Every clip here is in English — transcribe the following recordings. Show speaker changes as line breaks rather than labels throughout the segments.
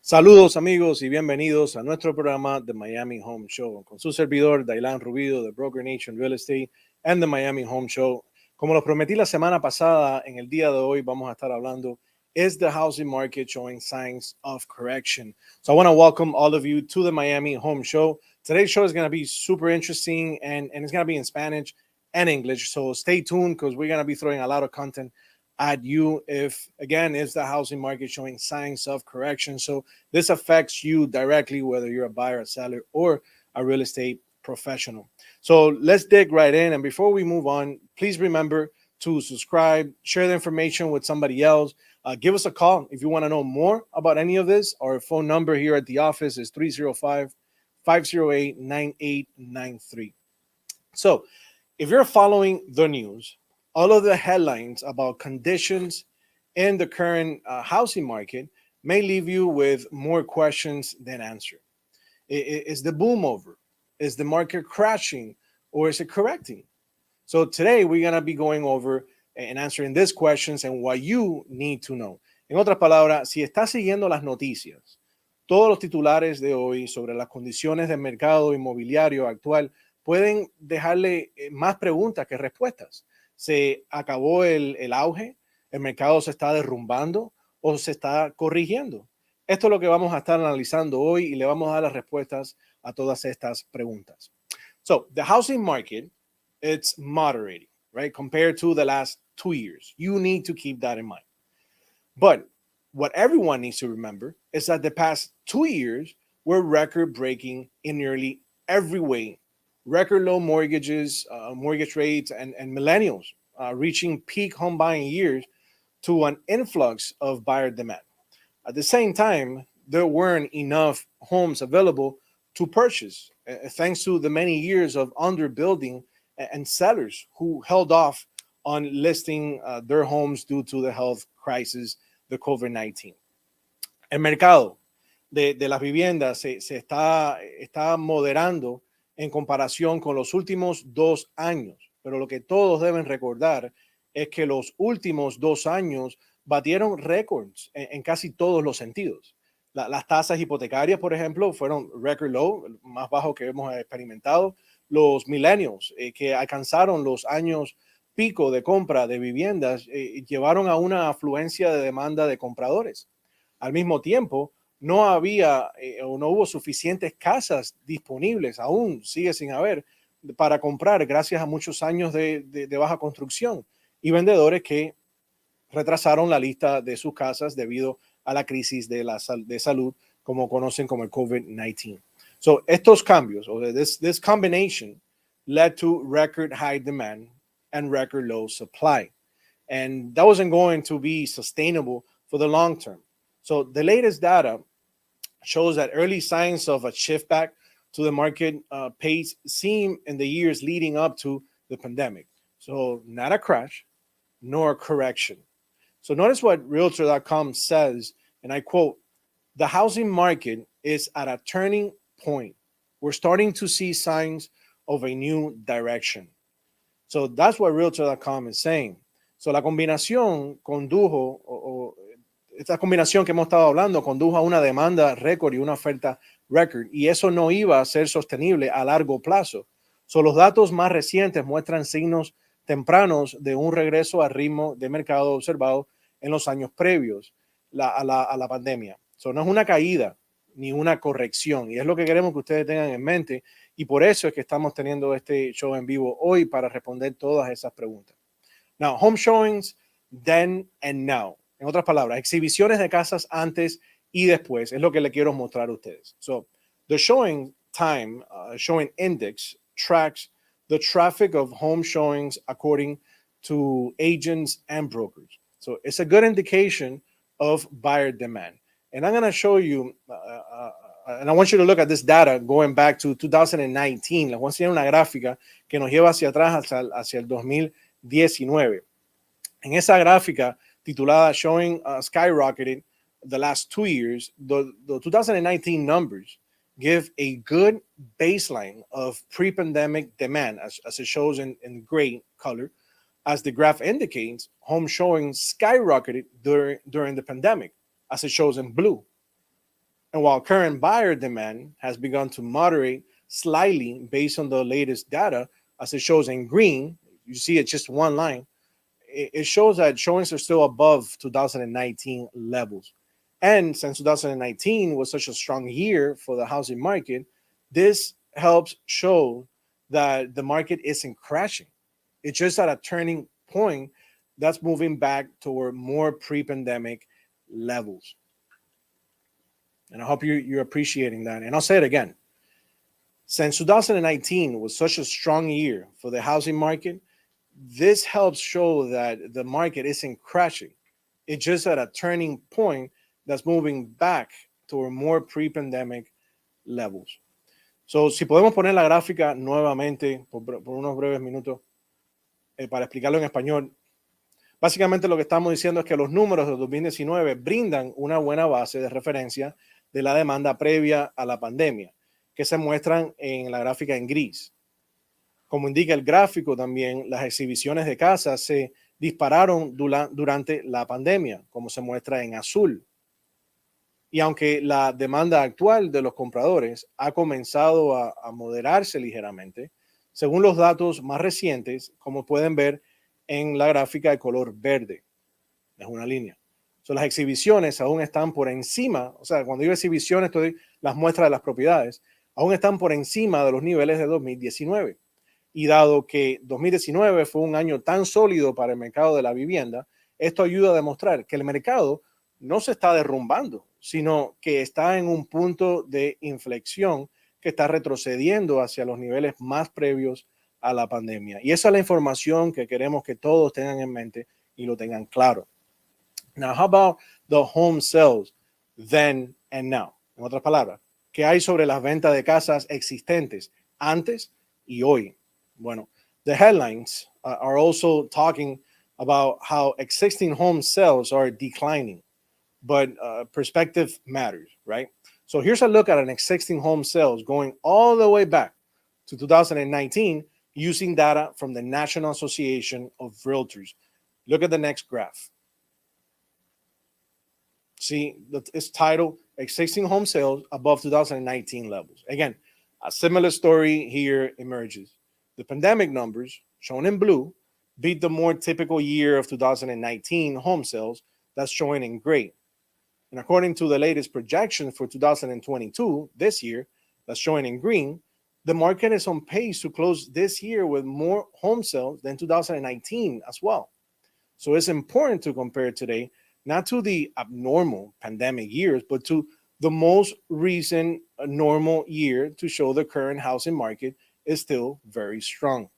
Saludos amigos y bienvenidos a nuestro programa The Miami Home Show con su servidor Dailan Rubido de Broker Nation Real Estate and The Miami Home Show. Como los prometí la semana pasada, en el día de hoy vamos a estar hablando is the housing market showing signs of correction? So I want to welcome all of you to the Miami Home Show. Today's show is going to be super interesting and it's going to be in Spanish and English. So stay tuned because we're going to be throwing a lot of content at you if is the housing market showing signs of correction. So this affects you directly, whether you're a buyer, a seller, or a real estate professional. So let's dig right in. And before we move on, please remember to subscribe, share the information with somebody else. Give us a call if you want to know more about any of this. Our phone number here at the office is 305-508-9893. So if you're following the news, all of the headlines about conditions in the current housing market may leave you with more questions than answers. Is the boom over? Is the market crashing or is it correcting? So today we're going to be going over and answering these questions and what you need to know. En otras palabras, si estás siguiendo las noticias, todos los titulares de hoy sobre las condiciones del mercado inmobiliario actual pueden dejarle más preguntas que respuestas. ¿Se acabó el auge? ¿El mercado se está derrumbando o se está corrigiendo? Esto es lo que vamos a estar analizando hoy y le vamos a dar las respuestas a todas estas preguntas. So, the housing market, it's moderating, right? Compared to the last 2 years. You need to keep that in mind. But what everyone needs to remember is that the past 2 years were record-breaking in nearly every way. Record low mortgages, mortgage rates, and millennials reaching peak home buying years to an influx of buyer demand. At the same time, there weren't enough homes available to purchase, thanks to the many years of underbuilding and sellers who held off on listing their homes due to the health crisis, the COVID-19. El mercado de las viviendas se está moderando en comparación con los últimos 2 años. Pero lo que todos deben recordar es que los últimos 2 años batieron récords en casi todos los sentidos. Las tasas hipotecarias, por ejemplo, fueron record low, más bajo que hemos experimentado. Los millennials que alcanzaron los años pico de compra de viviendas llevaron a una afluencia de demanda de compradores. Al mismo tiempo, no había o no hubo suficientes casas disponibles, aún sigue sin haber, para comprar gracias a muchos años de baja construcción y vendedores que retrasaron la lista de sus casas debido a la crisis de salud, como conocen como el COVID-19. So, estos cambios, or this combination led to record high demand and record low supply. And that wasn't going to be sustainable for the long term. So the latest data shows that early signs of a shift back to the market pace seen in the years leading up to the pandemic. So not a crash, nor a correction. So notice what Realtor.com says, and I quote, "The housing market is at a turning point. We're starting to see signs of a new direction." So that's what Realtor.com is saying. So la combinación condujo esta combinación que hemos estado hablando condujo a una demanda récord y una oferta récord, y eso no iba a ser sostenible a largo plazo. So, los datos más recientes muestran signos tempranos de un regreso al ritmo de mercado observado en los años previos a la pandemia. So, no es una caída ni una corrección, y es lo que queremos que ustedes tengan en mente, y por eso es que estamos teniendo este show en vivo hoy para responder todas esas preguntas. Now, home showings then and now. En otras palabras, exhibiciones de casas antes y después es lo que le quiero mostrar a ustedes. So, the showing time, showing index tracks the traffic of home showings according to agents and brokers. So, it's a good indication of buyer demand. And I'm going to show you, and I want you to look at this data going back to 2019. Les voy a enseñar una gráfica que nos lleva hacia atrás, hacia el 2019. En esa gráfica titulada Showing Skyrocketing the last 2 years, the 2019 numbers give a good baseline of pre-pandemic demand, as it shows in gray color. As the graph indicates, home showings skyrocketed during the pandemic, as it shows in blue. And while current buyer demand has begun to moderate slightly based on the latest data, as it shows in green, you see it's just one line. It shows that showings are still above 2019 levels. And since 2019 was such a strong year for the housing market, this helps show that the market isn't crashing. It's just at a turning point that's moving back toward more pre-pandemic levels. And I hope you're appreciating that. And I'll say it again. Since 2019 was such a strong year for the housing market, this helps show that the market isn't crashing. It's just at a turning point that's moving back toward more pre-pandemic levels. So, si podemos poner la gráfica nuevamente por unos breves minutos para explicarlo en español. Básicamente lo que estamos diciendo es que los números de 2019 brindan una buena base de referencia de la demanda previa a la pandemia, que se muestran en la gráfica en gris. Como indica el gráfico también, las exhibiciones de casas se dispararon durante la pandemia, como se muestra en azul. Y aunque la demanda actual de los compradores ha comenzado a moderarse ligeramente, según los datos más recientes, como pueden ver en la gráfica de color verde, es una línea. So, las exhibiciones aún están por encima, o sea, cuando digo exhibiciones, estoy las muestras de las propiedades, aún están por encima de los niveles de 2019. Y dado que 2019 fue un año tan sólido para el mercado de la vivienda, esto ayuda a demostrar que el mercado no se está derrumbando, sino que está en un punto de inflexión que está retrocediendo hacia los niveles más previos a la pandemia. Y esa es la información que queremos que todos tengan en mente y lo tengan claro. Now, how about the home sales then and now? En otras palabras, ¿qué hay sobre las ventas de casas existentes antes y hoy? Bueno, the headlines are also talking about how existing home sales are declining, but perspective matters, right? So here's a look at an existing home sales going all the way back to 2019 using data from the National Association of Realtors. Look at the next graph. See, it's titled Existing Home Sales Above 2019 Levels. Again, a similar story here emerges. The pandemic numbers, shown in blue, beat the more typical year of 2019 home sales that's showing in gray. And according to the latest projections for 2022, this year, that's showing in green, the market is on pace to close this year with more home sales than 2019 as well. So it's important to compare today, not to the abnormal pandemic years, but to the most recent normal year to show the current housing market is still very strong.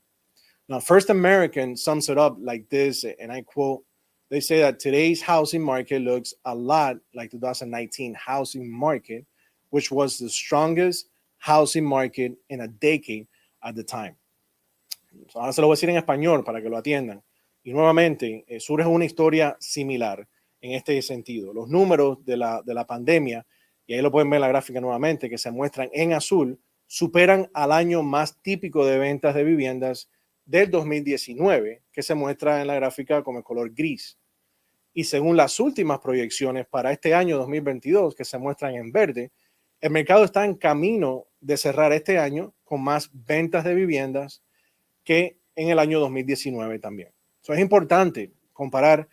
Now, First American sums it up like this, and I quote, they say that today's housing market looks a lot like 2019 housing market, which was the strongest housing market in a decade at the time. So, ahora se lo voy a decir en español para que lo atiendan. Y nuevamente, surge una historia similar en este sentido. Los números de la pandemia, y ahí lo pueden ver en la gráfica nuevamente, que se muestran en azul, superan al año más típico de ventas de viviendas del 2019, que se muestra en la gráfica como el color gris. Y según las últimas proyecciones para este año 2022, que se muestran en verde, el mercado está en camino de cerrar este año con más ventas de viviendas que en el año 2019 también. So, es importante comparar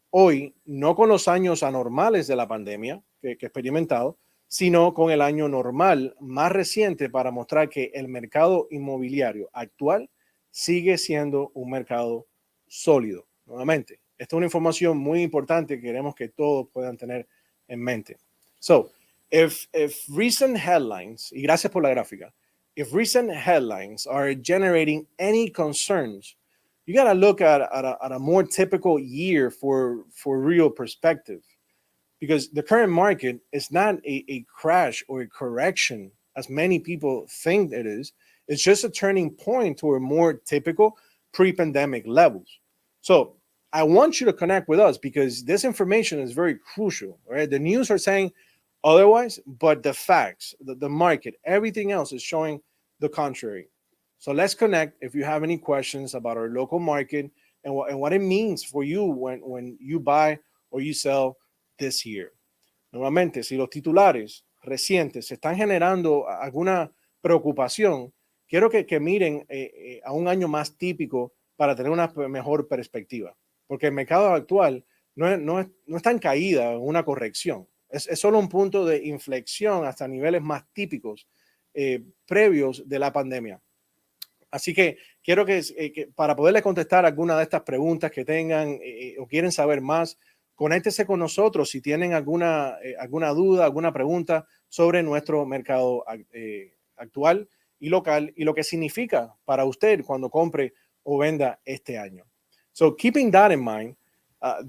hoy no con los años anormales de la pandemia que he experimentado, sino con el año normal más reciente para mostrar que el mercado inmobiliario actual sigue siendo un mercado sólido. Nuevamente, esta es una información muy importante que queremos que todos puedan tener en mente. So, if recent headlines, y gracias por la gráfica, if recent headlines are generating any concerns, you got to look at a more typical year for real perspective, because the current market is not a crash or a correction as many people think it is. It's just a turning point toward more typical pre-pandemic levels. So I want you to connect with us because this information is very crucial, right? The news are saying otherwise, but the facts, the market, everything else is showing the contrary. So let's connect if you have any questions about our local market and what it means for you when you buy or you sell this year. Nuevamente, si los titulares recientes se están generando alguna preocupación, quiero que miren a un año más típico para tener una mejor perspectiva, porque el mercado actual no está en caída, en una corrección, es solo un punto de inflexión hasta niveles más típicos previos de la pandemia. Así que quiero que para poderles contestar alguna de estas preguntas que tengan o quieren saber más, conéctese con nosotros si tienen alguna duda, alguna pregunta sobre nuestro mercado actual y local y lo que significa para usted cuando compre o venda este año. So keeping that in mind,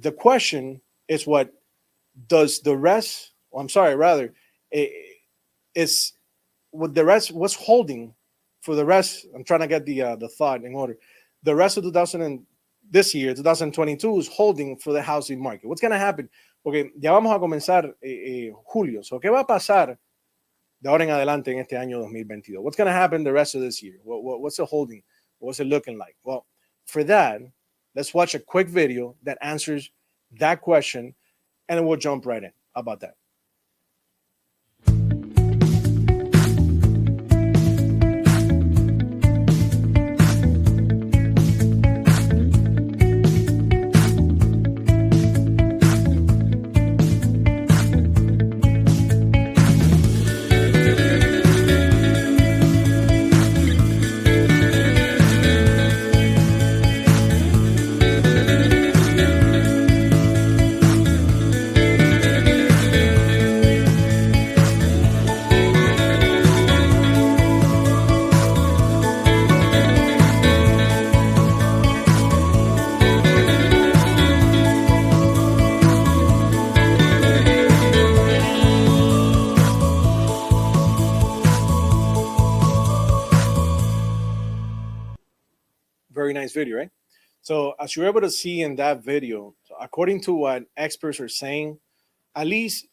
the question is what does the rest, I'm sorry, rather, is what the rest was holding for the rest. I'm trying to get the thought in order. The rest of 2000 and this year, 2022, is holding for the housing market. What's going to happen? Porque ya vamos a comenzar julio. So, ¿qué va a pasar de ahora en adelante en este año 2022? What's going to happen the rest of this year? What's it holding? What's it looking like? Well, for that, let's watch a quick video that answers that question, and then we'll jump right in. How about that? Very nice video, right? So as you're able to see in that video, according to what experts are saying, at least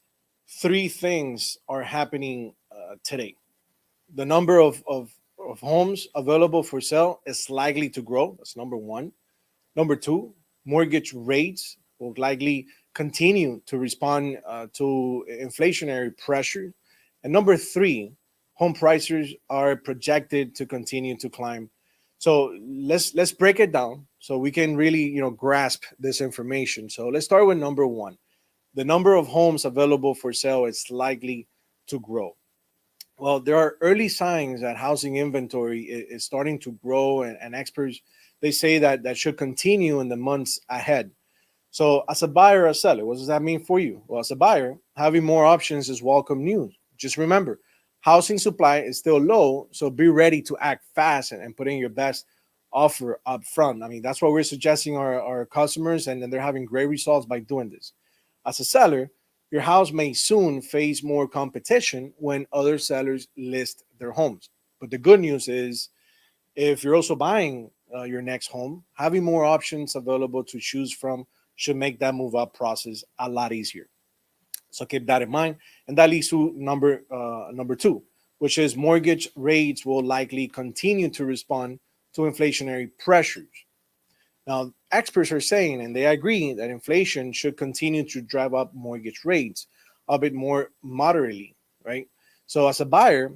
three things are happening today. The number of homes available for sale is likely to grow. That's number one. Number two, mortgage rates will likely continue to respond to inflationary pressure. And number three, home prices are projected to continue to climb. So let's break it down so we can really grasp this information. So let's start with number one. The number of homes available for sale is likely to grow. Well, there are early signs that housing inventory is starting to grow, and experts they say that that should continue in the months ahead. So, as a buyer or seller, what does that mean for you? Well, as a buyer, having more options is welcome news. Just remember, housing supply is still low, so be ready to act fast and put in your best offer up front. I mean, that's what we're suggesting our customers, and then they're having great results by doing this. As a seller, your house may soon face more competition when other sellers list their homes. But the good news is, if you're also buying your next home, having more options available to choose from should make that move up process a lot easier. So keep that in mind. And that leads to number two, which is mortgage rates will likely continue to respond to inflationary pressures. Now, experts are saying, and they agree, that inflation should continue to drive up mortgage rates a bit more moderately, right? So, as a buyer,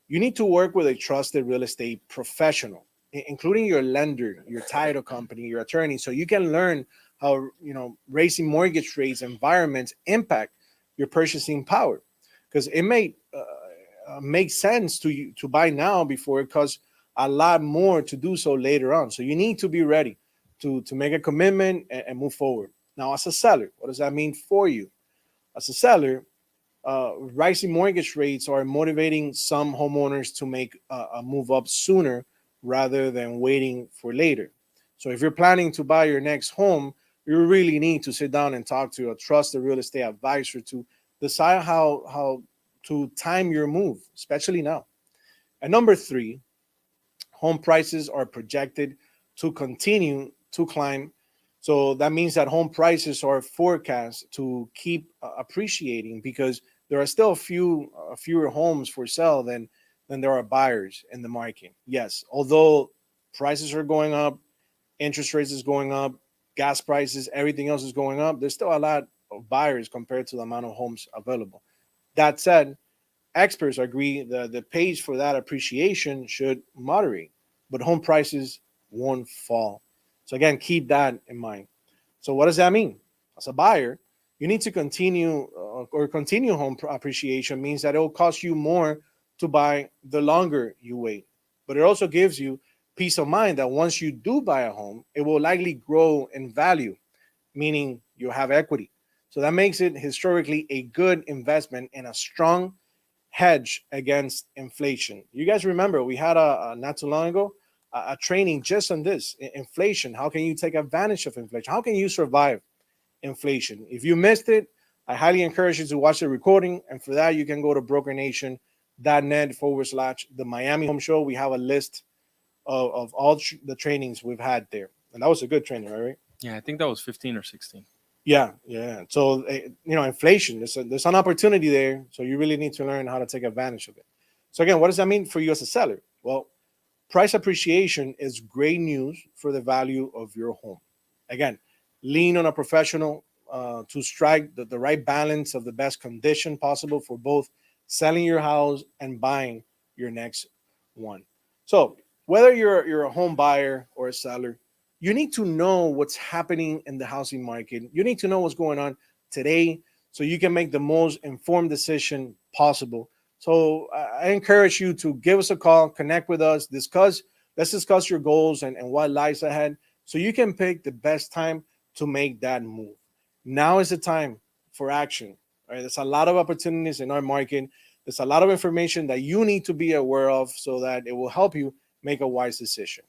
you need to work with a trusted real estate professional, including your lender, your title company, your attorney, so you can learn how raising mortgage rates environments impact your purchasing power. Because it may make sense to buy now before it costs a lot more to do so later on. So you need to be ready to make a commitment and move forward. Now, as a seller, what does that mean for you? As a seller, rising mortgage rates are motivating some homeowners to make a move up sooner rather than waiting for later. So if you're planning to buy your next home, you really need to sit down and talk to a trusted real estate advisor to decide how to time your move, especially now. And number three, home prices are projected to continue to climb. So that means that home prices are forecast to keep appreciating because there are still fewer homes for sale than there are buyers in the market. Yes, although prices are going up, interest rates is going up, gas prices, everything else is going up, there's still a lot of buyers compared to the amount of homes available. That said, experts agree that the pace for that appreciation should moderate, but home prices won't fall. So again, keep that in mind. So what does that mean? As a buyer, you need to continue home appreciation means that it will cost you more to buy the longer you wait. But it also gives you peace of mind that once you do buy a home, it will likely grow in value, meaning you have equity. So that makes it historically a good investment and a strong hedge against inflation. You guys remember we had a not too long ago a training just on this inflation. How can you take advantage of inflation? How can you survive inflation? If you missed it, I highly encourage you to watch the recording. And for that, you can go to brokernation.net/ the Miami Home Show. We have a list of all the trainings we've had there. And that was a good training, right?
Yeah, I think that was 15 or 16.
Yeah. So, inflation, there's an opportunity there. So you really need to learn how to take advantage of it. So again, what does that mean for you as a seller? Well, price appreciation is great news for the value of your home. Again, lean on a professional to strike the right balance of the best condition possible for both selling your house and buying your next one. So whether you're a home buyer or a seller, you need to know what's happening in the housing market. You need to know what's going on today so you can make the most informed decision possible. So I encourage you to give us a call, connect with us, let's discuss your goals and what lies ahead so you can pick the best time to make that move. Now is the time for action. Right? There's a lot of opportunities in our market. There's a lot of information that you need to be aware of so that it will help you make a wise decision.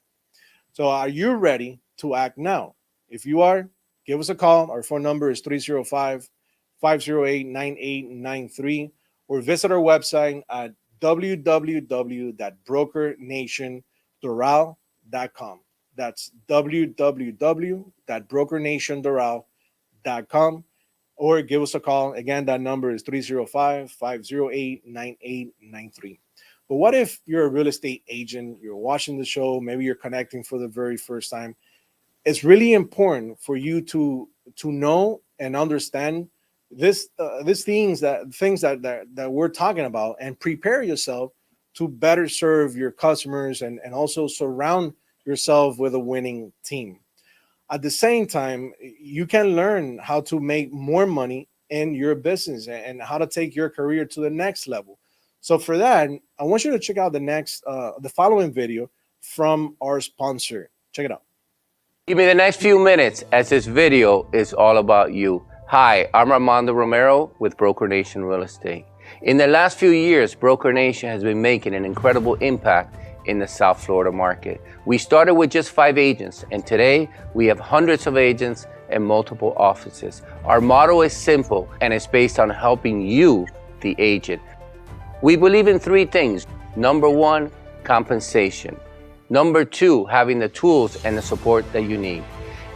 So are you ready to act now? If you are, give us a call. Our phone number is 305-508-9893 or visit our website at www.brokernationdoral.com. That's www.brokernationdoral.com or give us a call. Again, that number is 305-508-9893. But what if you're a real estate agent, you're watching the show, maybe you're connecting for the very first time? It's really important for you to know and understand these things that we're talking about and prepare yourself to better serve your customers and also surround yourself with a winning team. At the same time, you can learn how to make more money in your business and how to take your career to the next level. So for that, I want you to check out the following video from our sponsor. Check it out.
Give me the next few minutes as this video is all about you. Hi, I'm Armando Romero with Broker Nation Real Estate. In the last few years, Broker Nation has been making an incredible impact in the South Florida market. We started with just 5 agents, and today we have hundreds of agents and multiple offices. Our motto is simple, and it's based on helping you, the agent. We believe in 3 things. Number 1, compensation. Number 2, having the tools and the support that you need.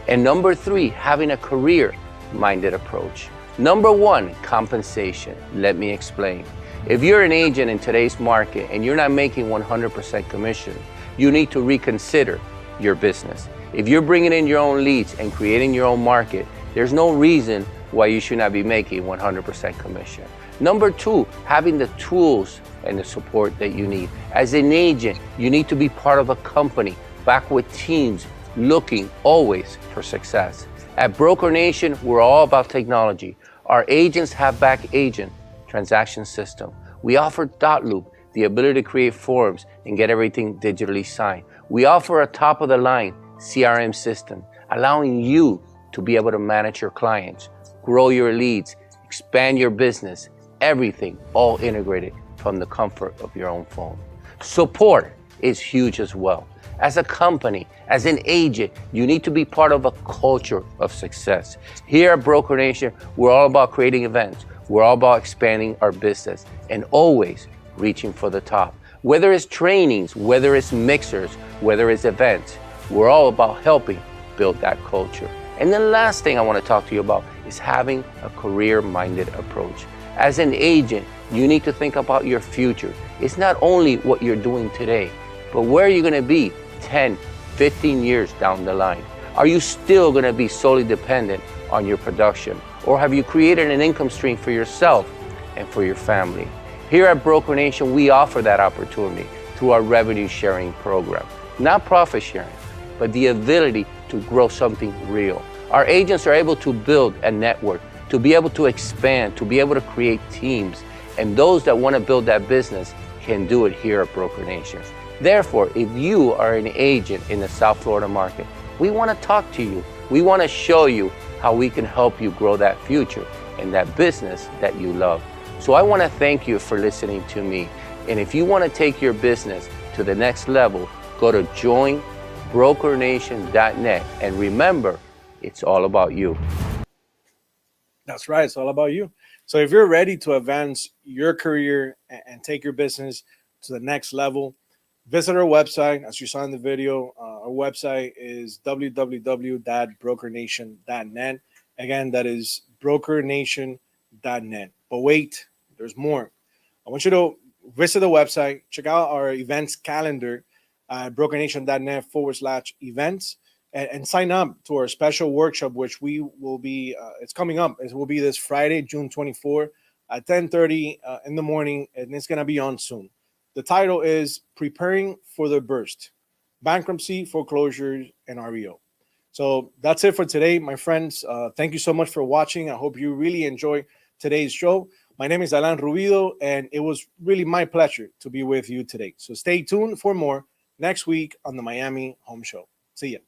And number 3, having a career-minded approach. Number 1, compensation. Let me explain. If you're an agent in today's market and you're not making 100% commission, you need to reconsider your business. If you're bringing in your own leads and creating your own market, there's no reason why you should not be making 100% commission. Number 2, having the tools and the support that you need. As an agent, you need to be part of a company, back with teams, looking always for success. At Broker Nation, we're all about technology. Our agents have back agent transaction system. We offer Dot Loop, the ability to create forms and get everything digitally signed. We offer a top of the line CRM system, allowing you to be able to manage your clients, grow your leads, expand your business, everything all integrated from the comfort of your own phone. Support is huge as well. As a company, as an agent, you need to be part of a culture of success. Here at Broker Nation, we're all about creating events. We're all about expanding our business and always reaching for the top. Whether it's trainings, whether it's mixers, whether it's events, we're all about helping build that culture. And the last thing I want to talk to you about is having a career-minded approach. As an agent, you need to think about your future. It's not only what you're doing today, but where are you going to be 10, 15 years down the line? Are you still going to be solely dependent on your production? Or have you created an income stream for yourself and for your family? Here at Broker Nation, we offer that opportunity through our revenue sharing program. Not profit sharing, but the ability to grow something real. Our agents are able to build a network, to be able to expand, to be able to create teams. And those that want to build that business can do it here at Broker Nation. Therefore, if you are an agent in the South Florida market, we want to talk to you. We want to show you how we can help you grow that future and that business that you love. So I want to thank you for listening to me. And if you want to take your business to the next level, go to joinbrokernation.net. And remember, it's all about you.
That's right. It's all about you. So if you're ready to advance your career and take your business to the next level, visit our website. As you saw in the video, our website is www.brokernation.net. Again, that is brokernation.net. But wait, there's more. I want you to visit the website, check out our events calendar at brokernation.net/events. And sign up to our special workshop, which we will be, it's coming up. It will be this Friday, June 24 at 10:30 in the morning, and it's going to be on Zoom. The title is Preparing for the Burst, Bankruptcy, Foreclosures, and REO. So that's it for today, my friends. Thank you so much for watching. I hope you really enjoyed today's show. My name is Alan Rubido, and it was really my pleasure to be with you today. So stay tuned for more next week on the Miami Home Show. See ya.